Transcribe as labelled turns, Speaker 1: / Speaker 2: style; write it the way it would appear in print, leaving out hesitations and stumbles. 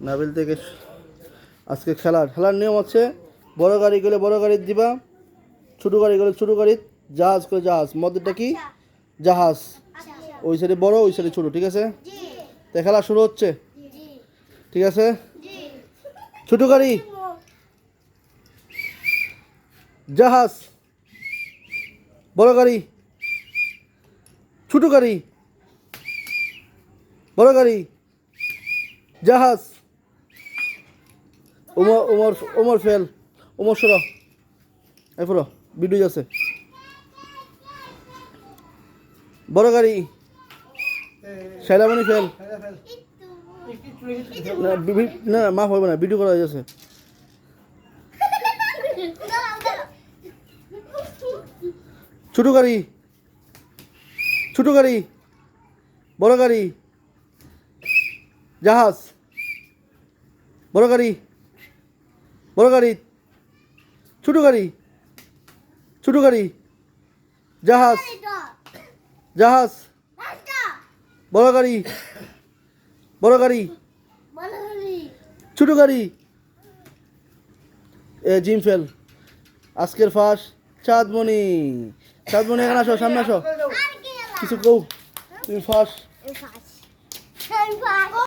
Speaker 1: নাবিল থেকে আজকে খেলার নিয়ম হচ্ছে বড় গাড়ি গেলে বড় গাড়ি দিবা, ছোটো গাড়ি গেলে ছোটো গাড়ি, জাহাজ করে জাহাজ, মধ্যেটা কি জাহাজ, ওই সাইডে বড় ওই সাইডে ছোটো, ঠিক আছে? তো খেলা শুরু হচ্ছে, ঠিক আছে? ছোটো গাড়ি, জাহাজ, বড় গাড়ি, ছোটো গাড়ি, বড় গাড়ি, জাহাজ। ওমর ওমর ওমর ফেল, ওমর সরো, এরপর ভিডিও আছে। বড় গাড়ি, শাইলামণি ফেল, না মাফ হবে না, ভিডিও করা হয়ে যাচ্ছে। ছোটো গাড়ি, ছোটো গাড়ি, বড় গাড়ি, জাহাজ, বড় গাড়ি, বড় গাড়ি, ছোটো গাড়ি, ছোটো গাড়ি, জাহাজ, জাহাজ, বড় গাড়ি, বড় গাড়ি, ছোটো গাড়ি। Gym fail. আজকের ফার্স্ট চাঁদমণি, চাঁদমণি এখানে আসো, সামনে আসো, কিছু কও, তুমি ফার্স্ট।